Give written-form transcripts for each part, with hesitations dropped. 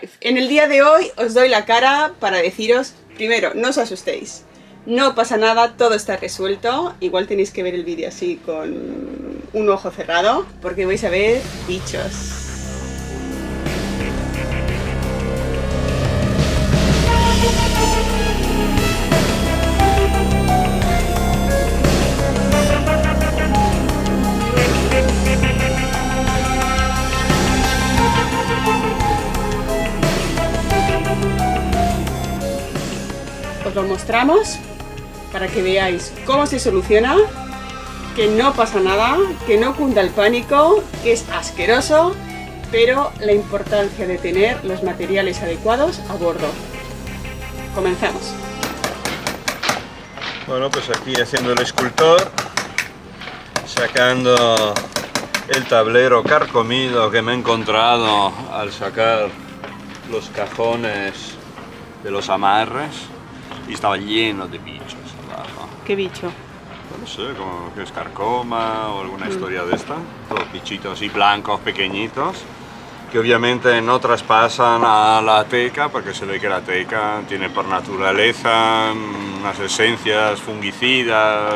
En el día de hoy os doy la cara para deciros, primero, no os asustéis, no pasa nada, todo está resuelto. Igual tenéis que ver el vídeo así con un ojo cerrado, porque vais a ver bichos. Os lo mostramos para que veáis cómo se soluciona, que no pasa nada, que no cunda el pánico, que es asqueroso, pero la importancia de tener los materiales adecuados a bordo. Comenzamos. Bueno, pues aquí haciendo el escultor, sacando el tablero carcomido que me he encontrado al sacar los cajones de los amarres. Y estaba lleno de bichos abajo. ¿Qué bicho? No sé, como que es carcoma o alguna historia de esta. Todos bichitos así blancos, pequeñitos, que obviamente no traspasan a la teca, porque se ve que la teca tiene por naturaleza unas esencias fungicidas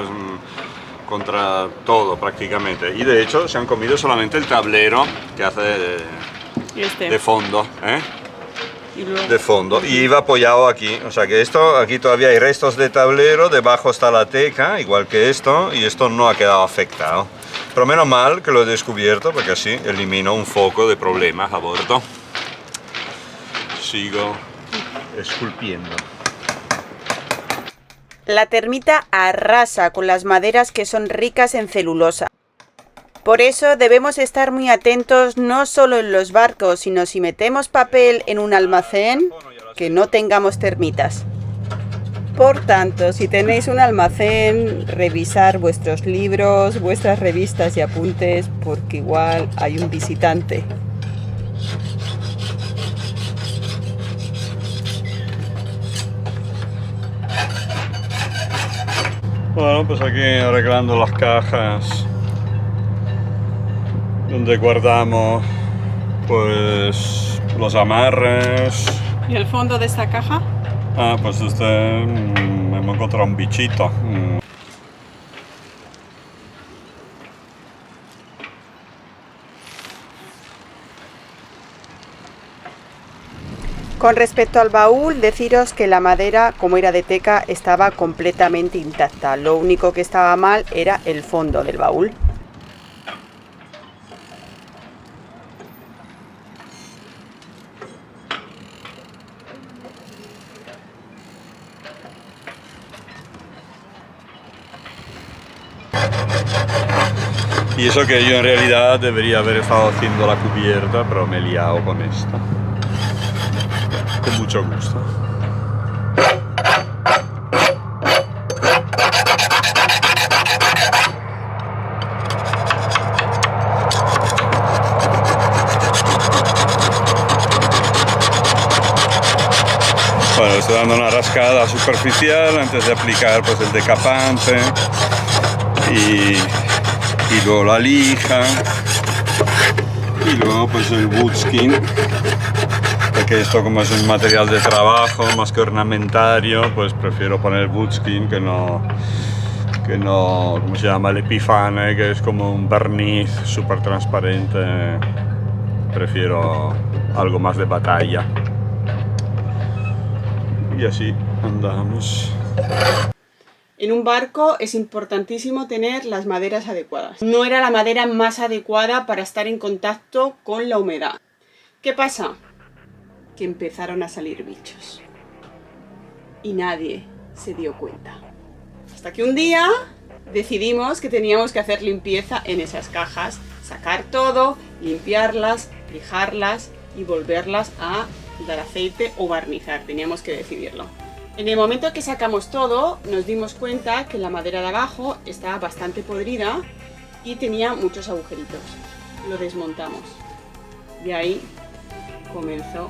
contra todo prácticamente. Y de hecho se han comido solamente el tablero que hace de fondo, ¿eh? De fondo, y iba apoyado aquí, o sea que esto, aquí todavía hay restos de tablero, debajo está la teca, igual que esto, y esto no ha quedado afectado. Pero menos mal que lo he descubierto, porque así elimino un foco de problemas a bordo. Sigo esculpiendo. La termita arrasa con las maderas que son ricas en celulosa. Por eso debemos estar muy atentos no solo en los barcos, sino si metemos papel en un almacén, que no tengamos termitas. Por tanto, si tenéis un almacén, revisar vuestros libros, vuestras revistas y apuntes, porque igual hay un visitante. Bueno, pues aquí arreglando las cajas donde guardamos pues los amarres. ¿Y el fondo de esta caja? Ah, pues hemos encontrado un bichito. Con respecto al baúl, deciros que la madera, como era de teca, estaba completamente intacta. Lo único que estaba mal era el fondo del baúl. Y eso que yo en realidad debería haber estado haciendo la cubierta, pero me he liado con esto. Con mucho gusto. Bueno, estoy dando una rascada superficial antes de aplicar pues el decapante y luego la lija y luego pues el wood skin, porque esto como es un material de trabajo más que ornamentario, pues prefiero poner el wood skin que no, ¿cómo se llama? El epifane, que es como un barniz súper transparente. Prefiero algo más de batalla. Y así andamos. En un barco es importantísimo tener las maderas adecuadas. No era la madera más adecuada para estar en contacto con la humedad. ¿Qué pasa? Que empezaron a salir bichos. Y nadie se dio cuenta. Hasta que un día decidimos que teníamos que hacer limpieza en esas cajas. Sacar todo, limpiarlas, lijarlas y volverlas a dar aceite o barnizar. Teníamos que decidirlo. En el momento que sacamos todo, nos dimos cuenta que la madera de abajo estaba bastante podrida y tenía muchos agujeritos. Lo desmontamos. Y ahí comenzó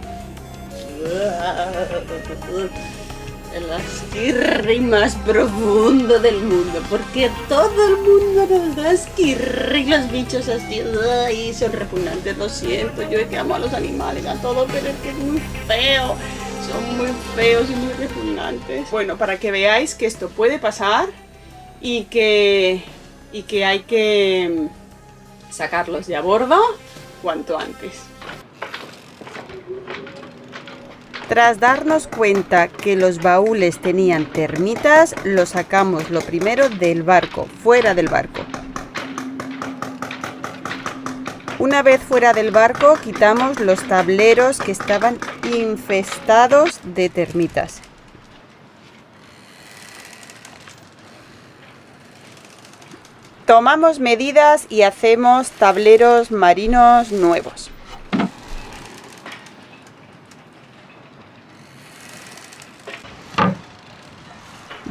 el esquirri más profundo del mundo, porque todo el mundo nos da esquirri, los bichos así, ay, son repugnantes, lo siento, yo que amo a los animales, a todos, pero es que es muy feo, son muy feos y muy repugnantes. Bueno, para que veáis que esto puede pasar y que hay que sacarlos de a bordo cuanto antes. Tras darnos cuenta que los baúles tenían termitas, los sacamos lo primero del barco, fuera del barco. Una vez fuera del barco, quitamos los tableros que estaban infestados de termitas. Tomamos medidas y hacemos tableros marinos nuevos.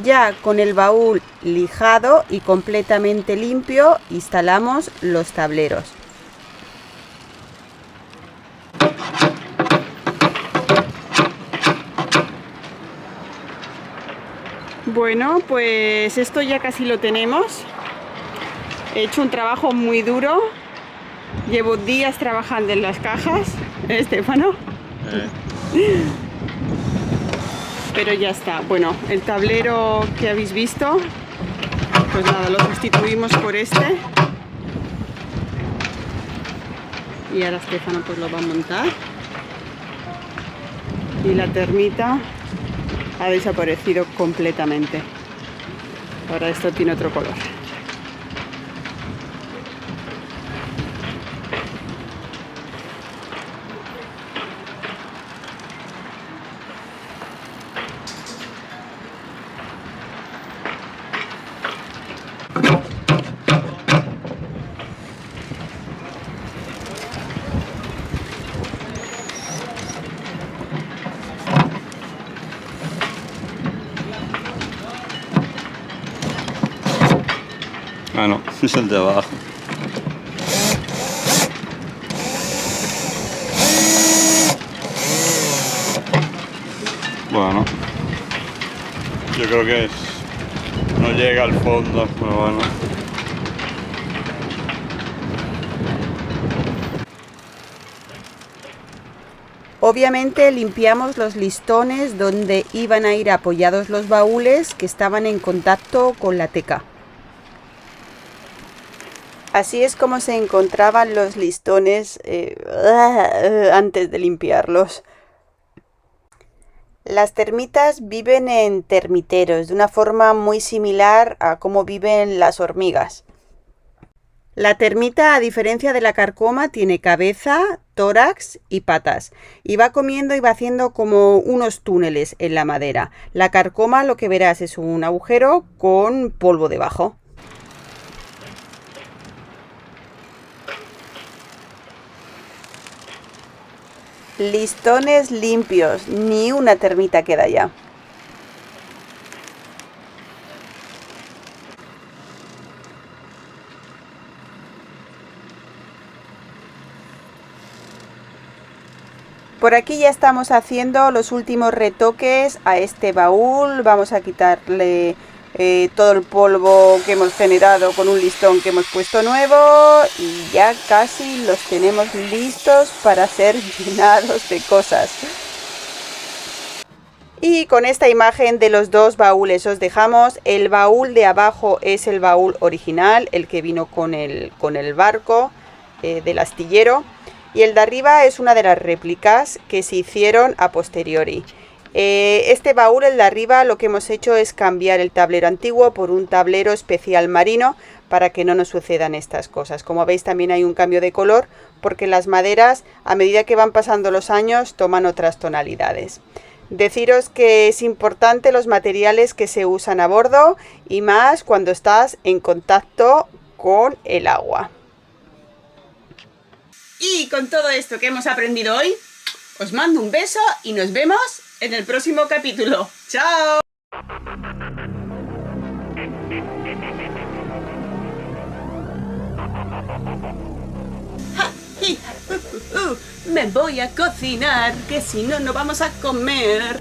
Ya con el baúl lijado y completamente limpio, instalamos los tableros. Bueno, pues esto ya casi lo tenemos. He hecho un trabajo muy duro. Llevo días trabajando en las cajas, Estefano. Pero ya está. Bueno, el tablero que habéis visto, pues nada, lo sustituimos por este. Y ahora Estefano pues lo va a montar. Y la termita ha desaparecido completamente. Ahora esto tiene otro color. Ah, no, es el de abajo. Bueno, yo creo que no llega al fondo, pero bueno. Obviamente limpiamos los listones donde iban a ir apoyados los baúles que estaban en contacto con la teca. Así es como se encontraban los listones antes de limpiarlos. Las termitas viven en termiteros de una forma muy similar a cómo viven las hormigas. La termita, a diferencia de la carcoma, tiene cabeza, tórax y patas. Y va comiendo y va haciendo como unos túneles en la madera. La carcoma, lo que verás es un agujero con polvo debajo. Listones limpios, ni una termita queda ya. Por aquí ya estamos haciendo los últimos retoques a este baúl. Vamos a quitarle todo el polvo que hemos generado con un listón que hemos puesto nuevo y ya casi los tenemos listos para ser llenados de cosas. Y con esta imagen de los dos baúles os dejamos. El baúl de abajo es el baúl original, el que vino con el barco del astillero, y el de arriba es una de las réplicas que se hicieron a posteriori. Este baúl, el de arriba, lo que hemos hecho es cambiar el tablero antiguo por un tablero especial marino para que no nos sucedan estas cosas. Como veis, también hay un cambio de color porque las maderas, a medida que van pasando los años, toman otras tonalidades. Deciros que es importante los materiales que se usan a bordo y más cuando estás en contacto con el agua. Y con todo esto que hemos aprendido hoy, os mando un beso y nos vemos en el próximo capítulo. ¡Chao! Me voy a cocinar, que si no, no vamos a comer.